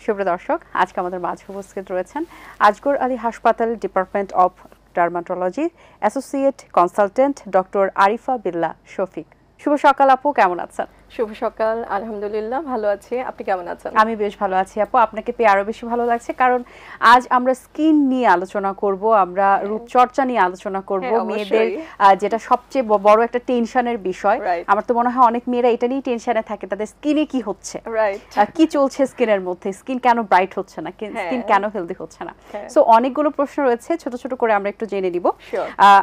সুপ্রিয় দর্শক, আজকে আমাদের মাঝে উপস্থিত রয়েছেন আজগর আলী হাসপাতাল department of dermatology associate consultant doctor Arifa Billah Shafiq. শুভ সকাল আপু, কেমন আছেন? শুভ সকাল, আলহামদুলিল্লাহ ভালো আছি। আপনি কেমন আছেন? আমি বেশ ভালো আছি আপু। আপনাকে পেয়ে আরো বেশি ভালো লাগছে, কারণ আজ আমরা স্কিন নিয়ে আলোচনা করব, আমরা রূপচর্চা নিয়ে আলোচনা করব, মেয়েদের যেটা সবচেয়ে বড় একটা টেনশনের বিষয়। আমার তো মনে হয় অনেক মেয়েরা এটা নিয়ে টেনশনে থাকে, তাদের স্কিনে কি হচ্ছে, কি চলছে স্কিনের মধ্যে, স্কিন কেন ব্রাইট হচ্ছে না, স্কিন কেন হেলদি হচ্ছে না। সো অনেকগুলো প্রশ্ন রয়েছে, ছোট ছোট করে আমরা একটু জেনে নিব।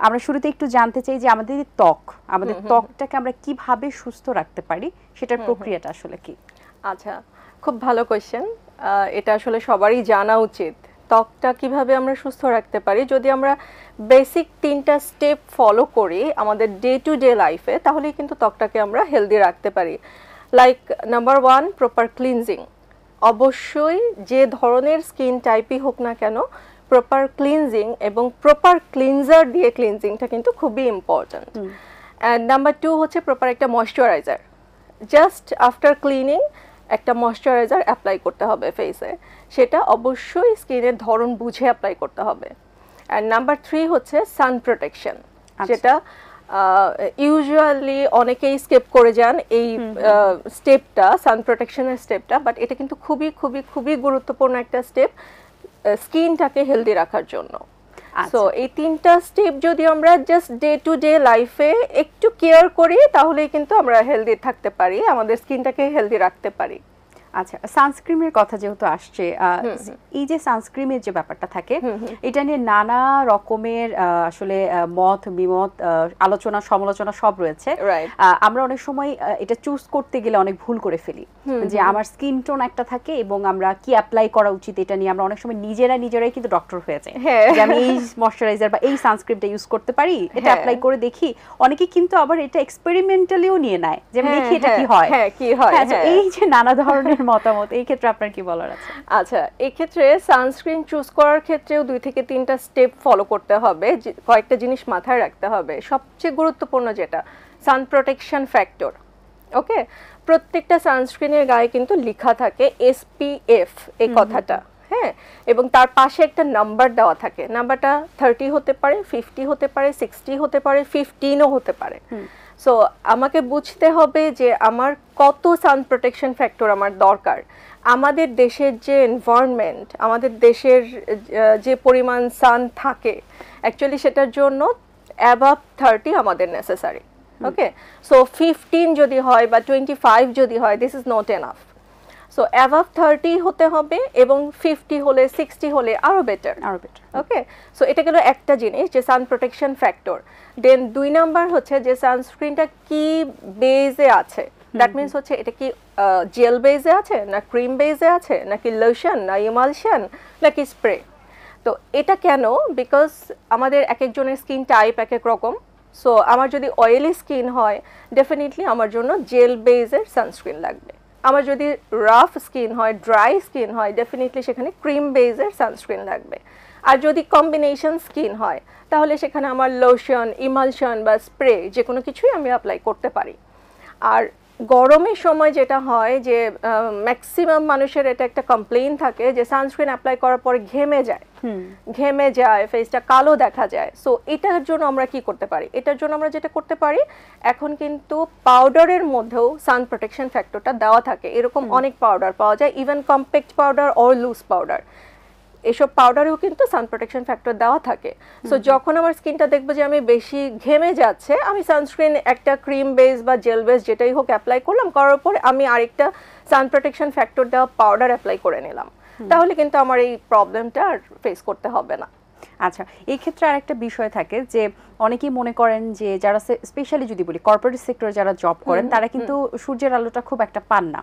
আমরা শুরুতে একটু জানতে চাই যে আমাদের ত্বকটাকে আমরা কিভাবে সুস্থ রাখতে পারি, সেটার প্রক্রিয়াটা আসলে কি? আচ্ছা, খুব ভালো কোয়েশ্চেন। এটা আসলে সবারই জানা উচিত, ত্বকটা কিভাবে আমরা সুস্থ রাখতে পারি। যদি আমরা বেসিক 3টা স্টেপ ফলো করি আমাদের ডে টু ডে লাইফে, তাহলেই কিন্তু ত্বকটাকে আমরা হেলদি রাখতে পারি। Like number 1, proper cleansing. অবশ্যই যে ধরনের স্কিন টাইপই হোক না কেন, প্রপার ক্লিনজিং এবং প্রপার ক্লিনজার দিয়ে ক্লিনজিংটা কিন্তু খুবই ইম্পর্ট্যান্ট। অ্যান্ড নাম্বার 2 হচ্ছে প্রপার একটা ময়শ্চারাইজার। জাস্ট আফটার ক্লিনিং একটা ময়শ্চারাইজার অ্যাপ্লাই করতে হবে ফেসে, সেটা অবশ্যই স্কিনের ধরন বুঝে অ্যাপ্লাই করতে হবে। অ্যান্ড নাম্বার 3 হচ্ছে সান প্রোটেকশন, যেটা ইউজুয়ালি অনেকেই স্কিপ করে যান এই স্টেপটা, সান প্রোটেকশনের স্টেপটা, বাট এটা কিন্তু খুবই খুবই খুবই গুরুত্বপূর্ণ একটা স্টেপ স্কিনটাকে হেলদি রাখার জন্য। সো এই 3টা স্টেপ যদি আমরা জাস্ট ডে টু ডে লাইফে একটু কেয়ার করি, তাহলেই কিন্তু আমরা হেলদি থাকতে পারি, আমাদের স্কিনটাকে হেলদি রাখতে পারি। আচ্ছা, সানস্ক্রিনের কথা যেহেতু আসছে, এই যে সানস্ক্রিনের যে ব্যাপারটা থাকে, এটা নিয়ে নানা রকমের আসলে মত বিমত, আলোচনা সমালোচনা সব রয়েছে। আমরা অনেক সময় এটা চুজ করতে গেলে অনেক ভুল করে ফেলি, যে আমার স্কিন টোন একটা থাকে এবং আমরা কি অ্যাপ্লাই করা উচিত এটা নিয়ে আমরা অনেক সময় নিজেরাই কিন্তু ডক্টর হয়ে যাই, যে আমি এই ময়শ্চারাইজার বা এই সানস্ক্রিনটা ইউজ করতে পারি, এটা অ্যাপ্লাই করে দেখি। অনেকে কিন্তু আবার এটা এক্সপেরিমেন্টালিও নিয়ে নেয়, যে আমি দেখি এটা কি হয়। এই যে নানা ধরনের মতামত, এই ক্ষেত্রে আপনার কি বলার আছে? আচ্ছা, এই ক্ষেত্রে সানস্ক্রিন চুজ করার ক্ষেত্রেও 2 থেকে 3টা স্টেপ ফলো করতে হবে, কয়েকটা জিনিস মাথায় রাখতে হবে। সবচেয়ে গুরুত্বপূর্ণ যেটা, সান প্রোটেকশন ফ্যাক্টর। ওকে, প্রত্যেকটা সানস্ক্রিনের গায়ে কিন্তু লেখা থাকে SPF, এই কথাটা, হ্যাঁ, এবং তার পাশে একটা নাম্বার দেওয়া থাকে। নাম্বারটা 30 হতে পারে, 50 হতে পারে, 60 হতে পারে, 15ও হতে পারে। সো আমাকে বুঝতে হবে যে আমার কত সান প্রোটেকশন ফ্যাক্টর আমার দরকার। আমাদের দেশের যে এনভায়রনমেন্ট, আমাদের দেশের যে পরিমাণ সান থাকে, অ্যাকচুয়ালি সেটার জন্য অ্যাবাভ 30 আমাদের নেসেসারি। ওকে, সো 15 যদি হয় বা 25 যদি হয়, this is not enough. So above 30 হতে হবে, এবং 50 হলে 60 হলে আরও বেটার। ওকে, সো এটা গেল একটা জিনিস, যে সান প্রোটেকশন ফ্যাক্টর। দেন 2 নাম্বার হচ্ছে যে সানস্ক্রিনটা কি বেজে আছে। দ্যাট মিনস হচ্ছে এটা কি জেল বেজে আছে, না ক্রিম বেজে আছে, নাকি লোশন, না ইমালশন, নাকি স্প্রে। তো এটা কেন? বিকজ আমাদের এক একজনের স্কিন টাইপ এক এক রকম। সো আমার যদি অয়েলি স্কিন হয়, ডেফিনেটলি আমার জন্য জেল বেজের সানস্ক্রিন লাগবে। আমার যদি রাফ স্কিন হয়, ড্রাই স্কিন হয়, ডেফিনেটলি সেখানে ক্রিম বেজের সানস্ক্রিন লাগবে। আর যদি কম্বিনেশন স্কিন হয়, তাহলে সেখানে আমার লোশন, ইমালশন বা স্প্রে যে কোনো কিছুই আমি অ্যাপ্লাই করতে পারি। আর গরমের সময় যেটা হয়, যে ম্যাক্সিমাম মানুষের এটা একটা কমপ্লেইন থাকে, যে সানস্ক্রিন অ্যাপ্লাই করার পরে ঘেমে যায়, ফেসটা কালো দেখা যায়। সো এটার জন্য আমরা কি করতে পারি? এটার জন্য আমরা যেটা করতে পারি, এখন কিন্তু পাউডারের মধ্যেও সান প্রোটেকশন ফ্যাক্টরটা দেওয়া থাকে। এরকম অনেক পাউডার পাওয়া যায়, even compact powder or loose powder, এসব পাউডারেও কিন্তু সান প্রোটেকশন ফ্যাক্টর দেওয়া থাকে। সো যখন আমার স্কিনটা দেখবো যে আমি বেশি ঘেমে যাচ্ছে, আমি সানস্ক্রিন একটা ক্রিম বেস বা জেল বেস যেটাই হোক অ্যাপ্লাই করলাম, করার পরে আমি আরেকটা সান প্রোটেকশন ফ্যাক্টর দেওয়া পাউডার অ্যাপ্লাই করে নিলাম, তাহলে কিন্তু আমার এই প্রবলেমটা আর ফেস করতে হবে না। আচ্ছা, এই ক্ষেত্রে আরেকটা বিষয় থাকে, যে অনেকেই মনে করেন যে যারা স্পেশালি যদি বলি কর্পোরেট সেক্টরে যারা জব করেন, তারা কিন্তু সূর্যের আলোটা খুব একটা পান না,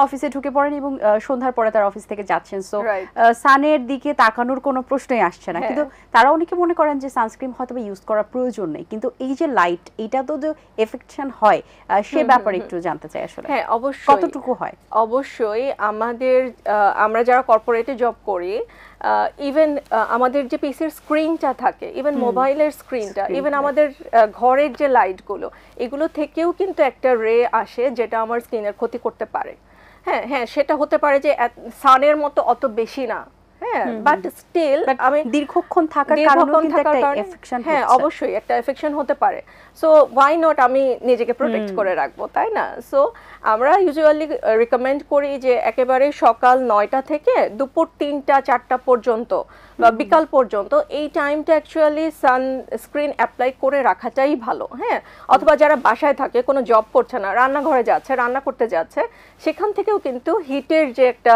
অফিসে ঢুকে পড়েন এবং সন্ধ্যার পরে তারা অফিস থেকে যাচ্ছেন, সো সানের দিকে তাকানোর কোনো প্রশ্নই আসছে না। কিন্তু তারা অনেকে মনে করেন যে সানস্ক্রিন হয়তো ইউজ করার প্রয়োজন নেই, কিন্তু এই যে লাইট, এটা তো যে এফেকশন হয়, সে ব্যাপারে একটু জানতে চাই আসলে। হ্যাঁ, অবশ্যই। কতটুকু হয়? অবশ্যই আমরা যারা কর্পোরেটে জব করি, ইভেন আমাদের যে পিসি পিসির স্ক্রিনটা থাকে, ইভেন মোবাইলের স্ক্রিনটা, ইভেন আমাদের ঘরের যে লাইটগুলো, এগুলো থেকেও কিন্তু একটা রে আসে যেটা আমার স্কিনের ক্ষতি করতে পারে। হ্যাঁ হ্যাঁ, সেটা হতে পারে যে সানের মতো অত বেশি না, হ্যাঁ, বাট স্টিল আমি দীর্ঘক্ষণ থাকার কারণে কিন্তু একটা এফেকশন, হ্যাঁ অবশ্যই একটা এফেকশন হতে পারে। সো ওয়াই নট আমি নিজেকে প্রোটেক্ট করে রাখবো, তাই না? সো আমরা ইউজুয়ালি রিকমেন্ড করি যে একেবারে সকাল 9টা থেকে দুপুর 3টা 4টা পর্যন্ত বা বিকাল পর্যন্ত এই টাইমটা অ্যাকচুয়ালি সানস্ক্রিন অ্যাপ্লাই করে রাখাটাই ভালো। হ্যাঁ, অথবা যারা বাসায় থাকে, কোনো জব করছে না, রান্নাঘরে যাচ্ছে, রান্না করতে যাচ্ছে, সেখান থেকেও কিন্তু হিটের যে একটা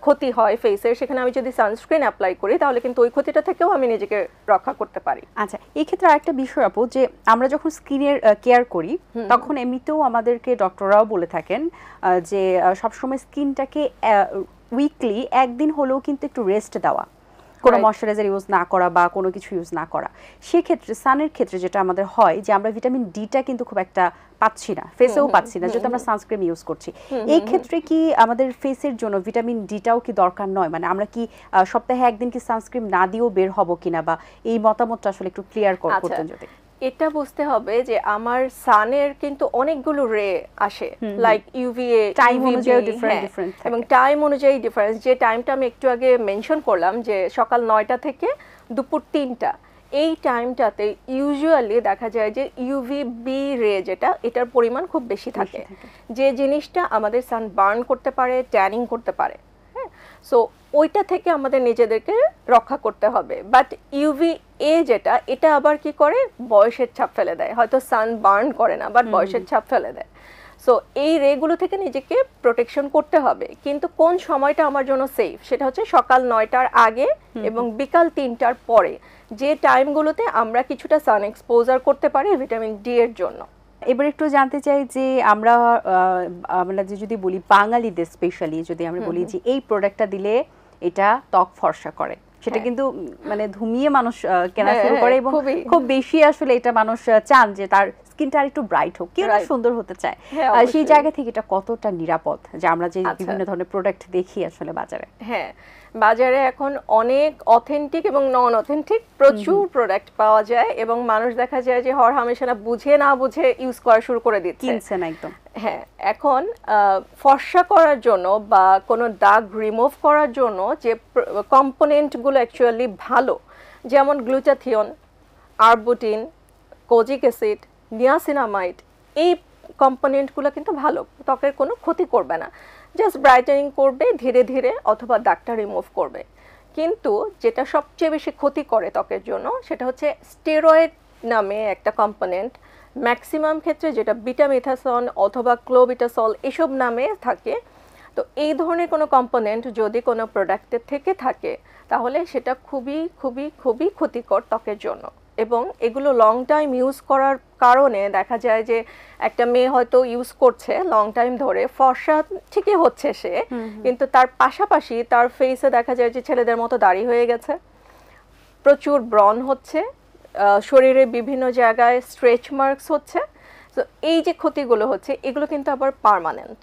ক্ষতি হয় ফেসের, সেখানে আমি যদি সানস্ক্রিন অ্যাপ্লাই করি তাহলে কিন্তু ওই ক্ষতিটা থেকেও আমি নিজেকে রক্ষা করতে পারি। আচ্ছা, এই ক্ষেত্রে আরেকটা বিষয় আপু, যে আমরা যখন স্কিনের কেয়ার করি তখন এমনিতেও আমাদেরকে ডক্টররাও বলে থাকেন যে সবসময় স্কিনটাকে উইকলি একদিন হলেও কিন্তু একটু রেস্ট দেওয়া, কোনো ময়শ্চারাইজার ইউজ না করা বা কোনো কিছু ইউজ না করা। সেক্ষেত্রে সানের ক্ষেত্রে যেটা আমাদের হয় যে আমরা ভিটামিন ডিটা কিন্তু খুব একটা পাচ্ছি না, ফেসেও পাচ্ছি না, যেহেতু আমরা সানস্ক্রিন ইউজ করছি। এই ক্ষেত্রে কি আমাদের ফেসের জন্য ভিটামিন ডিটাও কি দরকার নয়? মানে আমরা কি সপ্তাহে একদিন কি সানস্ক্রিন না দিয়েও বের হব কিনা, বা এই মতামতটা আসলে একটু ক্লিয়ার করতেন যদি। এটা বুঝতে হবে যে আমার সানের কিন্তু অনেকগুলো রে আসে, লাইক ইউভিএ, টাইম অনুযায়ী ডিফারেন্ট এবং টাইম অনুযায়ী ডিফারেন্স। যে টাইমটা আমি একটু আগে মেনশন করলাম যে সকাল 9টা থেকে দুপুর 3টা, এই টাইমটাতে ইউজুয়ালি দেখা যায় যে ইউভিবি রে যেটা, এটার পরিমাণ খুব বেশি থাকে, যে জিনিসটা আমাদের সান বার্ন করতে পারে, ট্যানিং করতে পারে। হ্যাঁ, সো ওইটা থেকে আমাদের নিজেদেরকে রক্ষা করতে হবে। বাট ইউভিএ যেটা, এটা আবার কি করে, বয়সের ছাপ ফেলে দেয়। হয়তো সান বার্ন করে না, বাট বয়সের ছাপ ফেলে দেয়। সো এই রেগুলো থেকে নিজেকে প্রোটেকশন করতে হবে। কিন্তু কোন সময়টা আমার জন্য সেফ, সেটা হচ্ছে সকাল 9টার আগে এবং বিকাল 3টার পরে, যে টাইমগুলোতে আমরা কিছুটা সান এক্সপোজার করতে পারি ভিটামিন ডি এর জন্য। এবার একটু জানতে চাই যে আমরা যদি বলি বাঙালিদের স্পেশালি যদি আমরা বলি যে এই প্রোডাক্টটা দিলে এটা ত্বক ফর্সা করে, সেটা কিন্তু মানে ধুমিয়ে মানুষ কেনা শুরু করে, এবং খুব বেশি আসলে এটা মানুষ চান যে তার স্কিনটা আর একটু ব্রাইট হোক, কেউ সুন্দর হতে চায়। সেই জায়গা থেকে এটা কতটা নিরাপদ, যে আমরা যে বিভিন্ন ধরনের প্রোডাক্ট দেখি আসলে বাজারে? হ্যাঁ, বাজারে এখন অনেক অথেন্টিক এবং নন অথেন্টিক প্রচুর প্রোডাক্ট পাওয়া যায়, এবং মানুষ দেখা যায় যে হর হামেশা বুঝে না বুঝে ইউজ করা শুরু করে দিচ্ছে, কিনছেন একদম। হ্যাঁ, এখন ফর্সা করার জন্য বা কোনো দাগ রিমুভ করার জন্য যে কম্পোনেন্টগুলো অ্যাকচুয়ালি ভালো, যেমন glutathione, arbutin, kojic acid, niacinamide, এই কম্পোনেন্টগুলো কিন্তু ভালো, ত্বকের কোনো ক্ষতি করবে না, জাস্ট ব্রাইটেনিং করবে ধীরে ধীরে, অথবা দাগটা রিমুভ করবে। কিন্তু যেটা সবচেয়ে বেশি ক্ষতি করে ত্বকের জন্য, সেটা হচ্ছে স্টেরয়েড নামে একটা কম্পোনেন্ট, ম্যাক্সিমাম ক্ষেত্রে যেটা বিটামিথাসন অথবা ক্লোবিটাসল এসব নামে থাকে। তো এই ধরনের কোনো কম্পোনেন্ট যদি কোনো প্রোডাক্টের থেকে থাকে, তাহলে সেটা খুবই খুবই খুবই ক্ষতিকর ত্বকের জন্য। এবং এগুলো লং টাইম ইউজ করার কারণে দেখা যায় যে একটা মেয়ে হয়তো ইউজ করছে লং টাইম ধরে, ফর্সা ঠিকই হচ্ছে সে, কিন্তু তার পাশাপাশি তার ফেসে দেখা যায় যে ছেলেদের মতো দাড়ি হয়ে গেছে, প্রচুর ব্রণ হচ্ছে, শরীরে বিভিন্ন জায়গায় স্ট্রেচ মার্কস হচ্ছে। তো এই যে ক্ষতিগুলো হচ্ছে, এগুলো কিন্তু আবার পার্মানেন্ট,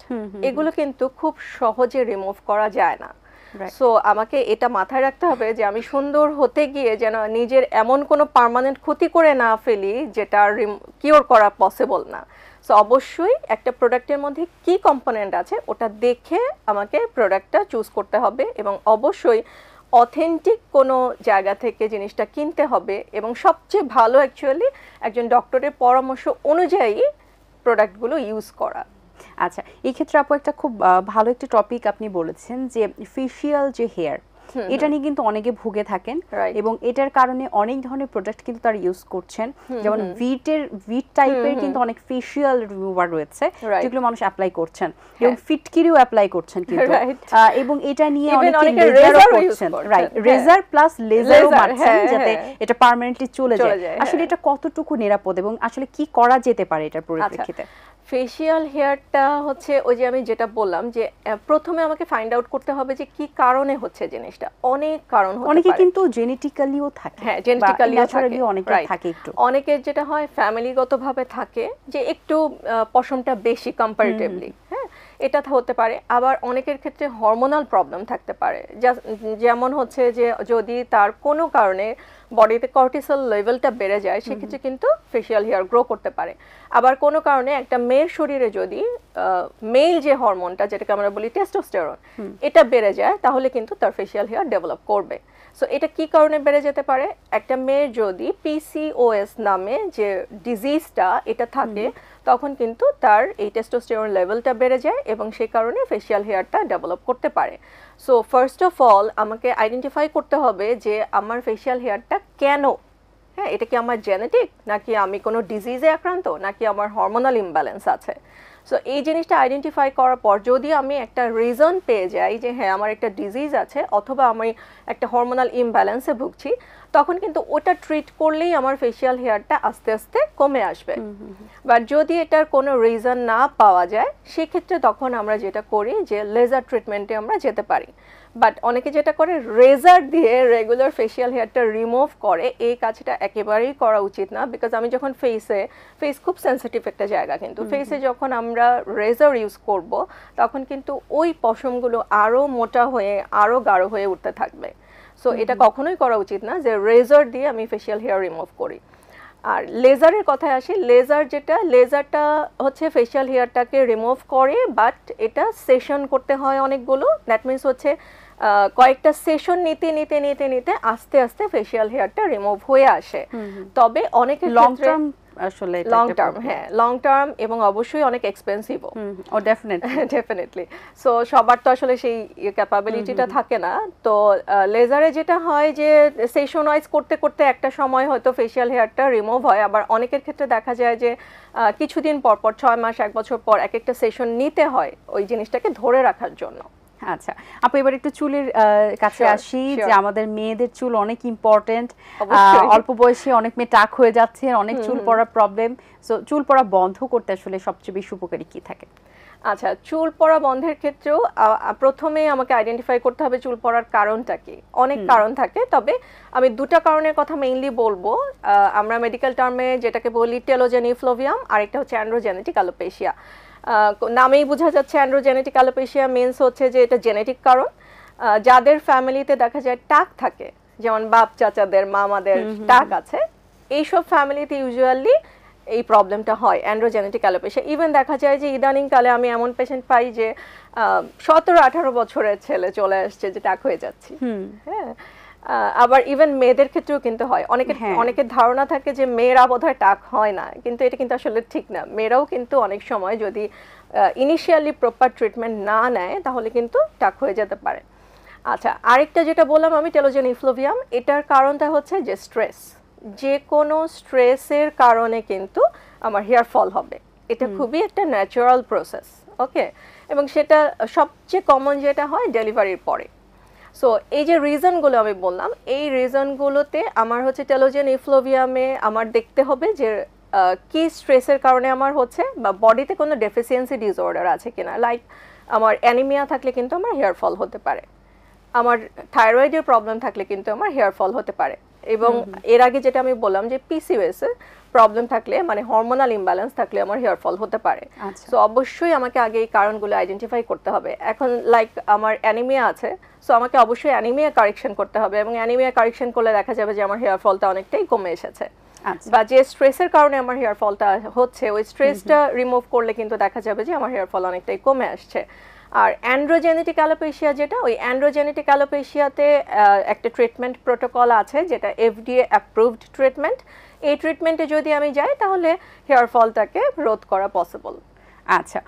এগুলো কিন্তু খুব সহজে রিমুভ করা যায় না। সো আমাকে এটা মাথায় রাখতে হবে যে আমি সুন্দর হতে গিয়ে যেন নিজের এমন কোনো পার্মানেন্ট ক্ষতি করে না ফেলি যেটা কিওর করা পসিবল না। সো অবশ্যই একটা প্রোডাক্টের মধ্যে কি কম্পোনেন্ট আছে ওটা দেখে আমাকে প্রোডাক্টটা চুজ করতে হবে, এবং অবশ্যই অথেন্টিক কোনো জায়গা থেকে জিনিসটা কিনতে হবে, এবং সবচেয়ে ভালো অ্যাকচুয়ালি একজন ডক্টরের পরামর্শ অনুযায়ী প্রোডাক্টগুলো ইউজ করা। আচ্ছা, এই ক্ষেত্রে আপু একটা খুব ভালো একটি টপিক আপনি বলেছেন যে ফেশিয়াল যে হেয়ার, এটা নিয়ে কিন্তু অনেকে ভুগে থাকেন, এবং এটার কারণে অনেক ধরনের প্রোডাক্ট কিন্তু তারা ইউজ করছেন, যেমন ভিট টাইপের কিন্তু অনেক ফেশিয়াল রিমুভার রয়েছে যেগুলো মানুষ অ্যাপ্লাই করছেন, এবং ফিটকিরিও অ্যাপ্লাই করছেন কিন্তু, এবং এটা নিয়ে অনেকে লেজারও করছেন, রাইট, রেজার প্লাস লেজারও মারছেন যাতে এটা পার্মানেন্টলি চলে যায়। আসলে এটা কতটুকু নিরাপদ, এবং আসলে কি করা যেতে পারে এটার পরিপ্রেক্ষিতে? ফেশিয়াল হেয়ারটা হচ্ছে ওই যে আমি যেটা বললাম যে প্রথমে আমাকে ফাইন্ড আউট করতে হবে যে কি কারণে হচ্ছে জিনিসটা। অনেক কারণ হতে পারে, অনেকে কিন্তু জেনেটিক্যালিও থাকে, হ্যাঁ জেনেটিক্যালিও থাকে একটু, অনেকের যেটা হয় ফ্যামিলিগতভাবে থাকে যে একটু পশমটা বেশি কম্পারেটিভলি, হ্যাঁ এটা হতে পারে। আবার অনেকের ক্ষেত্রে হরমোনাল প্রবলেম থাকতে পারে, যেমন হচ্ছে যে যদি তার কোনো কারণে বডিতে কর্টিসল লেভেলটা বেড়ে যায় সেক্ষেত্রে কিন্তু ফেশিয়াল হেয়ার গ্রো করতে পারে। আবার কোনো কারণে একটা মেয়ের শরীরে যদি মেল যে হরমোনটা যেটাকে আমরা বলি টেস্টোস্টেরন এটা বেড়ে যায় তাহলে কিন্তু তার ফেশিয়াল হেয়ার ডেভেলপ করবে। সো এটা কি কারণে বেড়ে যেতে পারে? একটা মেয়ের যদি পিসিওএস নামে যে ডিজিজটা এটা থাকে তখন কিন্তু তার এই টেস্টোস্টেরন লেভেলটা বেড়ে যায় এবং সেই কারণে ফেশিয়াল হেয়ারটা ডেভেলপ করতে পারে। সো ফার্স্ট অফ অল আমাকে আইডেন্টিফাই করতে হবে যে আমার ফেশিয়াল হেয়ারটা কেন, হ্যাঁ, এটা কি আমার জেনেটিক, নাকি আমি কোনো ডিজিজে আক্রান্ত, নাকি আমার হরমোনাল ইমব্যালেন্স আছে। সো এই জিনিসটা আইডেন্টিফাই করার পর যদি আমি একটা রিজন পেয়ে যাই যে হ্যাঁ আমার একটা ডিজিজ আছে অথবা আমি একটা হরমোনাল ইমব্যালেন্সে ভুগছি, তখন কিন্তু ওটা ট্রিট করলেই আমার ফেশিয়াল হেয়ারটা আস্তে আস্তে কমে আসবে। বাট যদি এটার কোনো রিজন না পাওয়া যায় সেক্ষেত্রে তখন আমরা যেটা করি যে লেজার ট্রিটমেন্টে আমরা যেতে পারি। বাট অনেকে যেটা করে রেজার দিয়ে রেগুলার ফেশিয়াল হেয়ারটা রিমুভ করে, এই কাজটা একেবারেই করা উচিত না। বিকজ আমি যখন ফেস খুব সেন্সিটিভ একটা জায়গা, কিন্তু ফেসে যখন আমরা রেজার ইউজ করব তখন কিন্তু ওই পশমগুলো আরও মোটা হয়ে আরও গাঢ় হয়ে উঠতে থাকবে। সো এটা কখনোই করা উচিত না যে রেজার দিয়ে আমি ফেশিয়াল হেয়ার রিমুভ করি। আর লেজারের কথায় আসি, লেজারটা হচ্ছে ফেশিয়াল হেয়ারটাকে রিমুভ করে, বাট এটা সেশন করতে হয় অনেকগুলো। দ্যাট মিনস হচ্ছে কয়েকটা সেশন নিতে নিতে নিতে নিতে আস্তে আস্তে ফেশিয়াল হেয়ারটা রিমুভ হয়ে আসে। তবে অনেকের ক্ষেত্রে আসলে লং টার্ম, হ্যাঁ লং টার্ম, এবং অবশ্যই অনেক এক্সপেন্সিভও। ও ডেফিনেটলি। সো সবার তো আসলে সেই ক্যাপাবিলিটিটা থাকে না। তো লেজারে যেটা হয় যে সেশন ওয়াইজ করতে করতে একটা সময় হয়তো ফেশিয়াল হেয়ারটা রিমুভ হয়। আবার অনেকের ক্ষেত্রে দেখা যায় যে কিছুদিন পর পর 6 মাস 1 বছর পর এক একটা সেশন নিতে হয় ওই জিনিসটাকে ধরে রাখার জন্য। আচ্ছা আপু, এবার একটু চুলের কাছে আসি। যে আমাদের মেয়েদের চুল অনেক ইম্পর্টেন্ট, অল্প বয়সে অনেক মেয়ে টাক হয়ে যাচ্ছে, অনেক চুল পড়ার প্রবলেম। সো চুল পড়া বন্ধ করতে আসলে সবচেয়ে বেশি উপকারী কি থাকে? আচ্ছা, চুল পড়া বন্ধের ক্ষেত্রেও প্রথমে আমাকে আইডেন্টিফাই করতে হবে চুল পড়ার কারণটা কি। অনেক কারণ থাকে, তবে আমি দুটা কারণের কথা মেইনলি বলবো। আমরা মেডিকেল টার্মে যেটাকে বলি টেলোজেন ইফ্লোভিয়াম, আর একটা হচ্ছে অ্যান্ড্রোজেনেটিক অ্যালোপেশিয়া। নামেই বোঝা যাচ্ছে অ্যান্ড্রোজেনেটিক অ্যালোপেশিয়া মিনস হচ্ছে যে এটা জেনেটিক কারণ। যাদের ফ্যামিলিতে দেখা যায় টাক থাকে, যেমন বাপ চাচাদের মামাদের টাক আছে, এইসব ফ্যামিলিতে ইউজুয়ালি এই প্রবলেমটা হয়, অ্যান্ড্রোজেনেটিক অ্যালোপেশিয়া। ইভেন দেখা যায় যে ইদানিং কালে আমি এমন পেশেন্ট পাই যে 17-18 বছরের ছেলে চলে আসছে যে টাক হয়ে যাচ্ছে। হ্যাঁ, আবার ইভেন মেয়েদের ক্ষেত্রেও কিন্তু হয়। অনেকের ধারণা থাকে যে মেয়েরা বোধহয় টাক হয় না, কিন্তু এটা কিন্তু আসলে ঠিক না। মেয়েরাও কিন্তু অনেক সময় যদি ইনিশিয়ালি প্রপার ট্রিটমেন্ট না নেয় তাহলে কিন্তু টাক হয়ে যেতে পারে। আচ্ছা, আরেকটা যেটা বললাম আমি টেলোজেন ইফ্লোভিয়াম, এটার কারণটা হচ্ছে যে স্ট্রেস। যে কোনো স্ট্রেসের কারণে কিন্তু আমার হেয়ার ফল হবে। এটা খুবই একটা ন্যাচারাল প্রসেস, ওকে। এবং সেটা সবচেয়ে কমন যেটা হয় ডেলিভারির পরে। সো এই যে রিজনগুলো আমি বললাম, এই রিজনগুলোতে আমার হচ্ছে টেলোজেন ইফ্লোভিয়ামে আমার দেখতে হবে যে কি স্ট্রেসের কারণে আমার হচ্ছে, বা বডিতে কোনো ডেফিসিয়েন্সি ডিসঅর্ডার আছে কিনা। লাইক আমার অ্যানিমিয়া থাকলে কিন্তু আমার হেয়ার ফল হতে পারে, আমার থাইরয়েডের প্রবলেম থাকলে কিন্তু আমার হেয়ার ফল হতে পারে, এবং এর আগে যেটা আমি বললাম যে পিসিওএস এর প্রবলেম থাকলে, মানে হরমোনাল ইমব্যালেন্স থাকলে আমার হেয়ার ফল হতে পারে। সো অবশ্যই আমাকে আগে এই কারণগুলো আইডেন্টিফাই করতে হবে। এখন লাইক আমার অ্যানিমিয়া আছে, সো আমাকে অবশ্যই অ্যানিমিয়া কারেকশন করতে হবে, এবং অ্যানিমিয়া কারেকশন করলে দেখা যাবে যে আমার হেয়ার ফলটা অনেকটাই কমে এসেছে। বা যে স্ট্রেসের কারণে আমার হেয়ার ফলটা হচ্ছে, ওই স্ট্রেসটা রিমুভ করলে কিন্তু দেখা যাবে যে আমার হেয়ার ফল অনেকটাই কমে আসছে। আর অ্যান্ড্রোজেনেটিক অ্যালোপেশিয়া যেটা, ওই অ্যান্ড্রোজেনেটিক অ্যালোপেশিয়াতে একটা ট্রিটমেন্ট প্রোটোকল আছে যেটা এফডিএ অ্যাপ্রুভড ট্রিটমেন্ট। এই ট্রিটমেন্টে যদি আমি যাই তাহলে হেয়ার ফলটাকে রোধ করা পসিবল। আচ্ছা,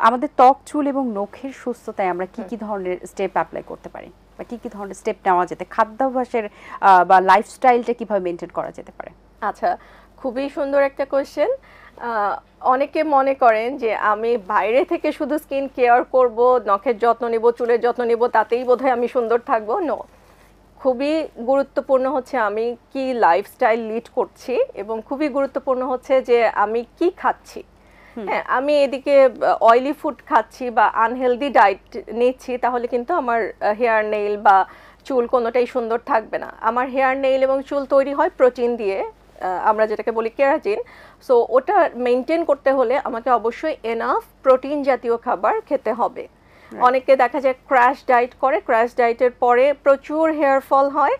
আমাদের ত্বক, চুল এবং নখের সুস্থতায় আমরা কি কি ধরনের স্টেপ অ্যাপ্লাই করতে পারি, বা কি কি ধরনের স্টেপ নেওয়া যেতে, খাদ্যাভ্যাসের বা লাইফস্টাইলটা কিভাবে মেনটেন করা যেতে পারে? আচ্ছা, খুবই সুন্দর একটা কোয়েশ্চেন। অনেকে মনে করেন যে আমি বাইরে থেকে শুধু স্কিন কেয়ার করব, নখের যত্ন নিব, চুলের যত্ন নিব, তাতেই বোধহয় আমি সুন্দর থাকবো। নো, খুবই গুরুত্বপূর্ণ হচ্ছে আমি কি লাইফস্টাইল লিড করছি, এবং খুবই গুরুত্বপূর্ণ হচ্ছে যে আমি কি খাচ্ছি। হ্যাঁ, আমি এদিকে অয়েলি ফুড খাচ্ছি বা আনহেলদি ডায়েট নিচ্ছি, তাহলে কিন্তু আমার হেয়ার নেইল বা চুল কোনোটাই সুন্দর থাকবে না। আমার হেয়ার নেইল এবং চুল তৈরি হয় প্রোটিন দিয়ে, আমরা যেটাকে বলি কেরাটিন, সো ওটা মেনটেন করতে হলে আমাকে অবশ্যই এনাফ প্রোটিন জাতীয় খাবার খেতে হবে। অনেকে দেখা যায় ক্র্যাশ ডায়েট করে, ক্র্যাশ ডায়েটের পরে প্রচুর হেয়ার ফল হয়।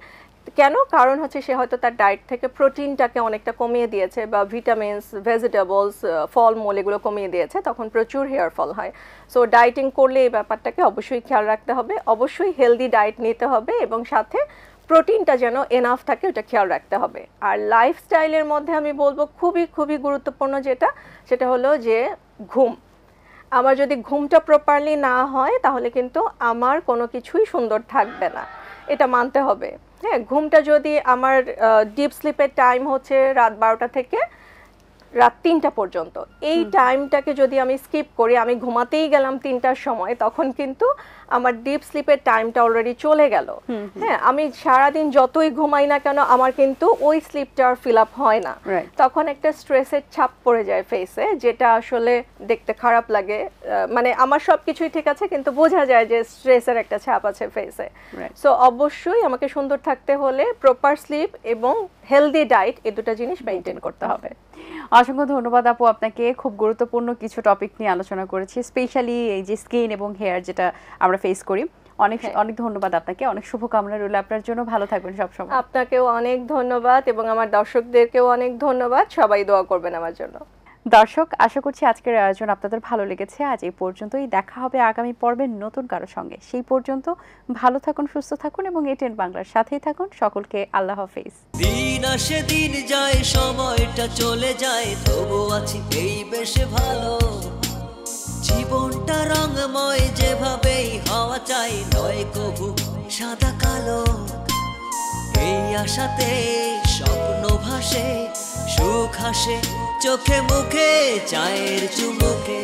কেন? কারণ হচ্ছে সে হয়তো তার ডায়েট থেকে প্রোটিনটাকে অনেকটা কমিয়ে দিয়েছে, বা ভিটামিনস, ভেজিটেবলস, ফলমূল এগুলো কমিয়ে দিয়েছে, তখন প্রচুর হেয়ার ফল হয়। সো ডায়েটিং করলে এই ব্যাপারটাকে অবশ্যই খেয়াল রাখতে হবে, অবশ্যই হেলদি ডায়েট নিতে হবে, এবং সাথে প্রোটিনটা যেন এনাফ থাকে ওটা খেয়াল রাখতে হবে। আর লাইফস্টাইলের মধ্যে আমি বলবো খুবই খুবই গুরুত্বপূর্ণ সেটা হলো যে ঘুম। আমার যদি ঘুমটা প্রপারলি না হয় তাহলে কিন্তু আমার কোনো কিছুই সুন্দর থাকবে না, এটা মানতে হবে। হ্যাঁ, ঘুমটা যদি আমার ডিপ স্লিপের টাইম হচ্ছে রাত 12টা থেকে রাত 3টা পর্যন্ত, এই টাইমটাকে যদি আমি স্কিপ করি, আমি ঘুমাতেই গেলাম 3টার সময়, তখন কিন্তু আমার ডিপ স্লিপের টাইমটা অলরেডি চলে গেল। হ্যাঁ, আমি সারাদিন যতই ঘুমাই না কেন আমার কিন্তু ওই স্লিপটা আর ফিল আপ হয় না, তখন একটা স্ট্রেসের ছাপ পড়ে যায় ফেসে, যেটা আসলে দেখতে খারাপ লাগে। মানে আমার সব কিছুই ঠিক আছে কিন্তু বোঝা যায় যে স্ট্রেসের একটা ছাপ আছে ফেসে। সো অবশ্যই আমাকে সুন্দর থাকতে হলে প্রপার স্লিপ এবং হেলদি ডায়েট, এই দুটো জিনিস মেনটেন করতে হবে। অসংখ্য ধন্যবাদ আপু আপনাকে। খুব গুরুত্বপূর্ণ কিছু টপিক নিয়ে আলোচনা করেছি, স্পেশালি এই যে স্কিন এবং হেয়ার যেটা আমরা ফেস করি। অনেক অনেক ধন্যবাদ আপনাকে, অনেক শুভকামনা রইল আপনার জন্য। ভালো থাকবেন সবসময়। আপনাকেও অনেক ধন্যবাদ এবং আমার দর্শকদেরকেও অনেক ধন্যবাদ। সবাই দোয়া করবেন আমার জন্য। দর্শক, আশা করছি আজকের আয়োজন আপনাদের ভালো লেগেছে। আজ এই পর্যন্তই, দেখা হবে আগামী পর্বে নতুন কারো সঙ্গে। সেই পর্যন্ত ভালো থাকুন, সুস্থ থাকুন এবং এটিএন বাংলার সাথেই থাকুন। সকলকে আল্লাহ হাফেজ। দিন আসে দিন যায়, সময়টা চলে যায়, তবু আছি এই বেশ ভালো। জীবনটা রঙময়, যেভাবেই হওয়া চাই, নয় কবু সাদা কালো। এই আশাতে স্বপ্ন ভাসে, সুখ হাসে চোখে মুখে, চায়ের চুমুকে।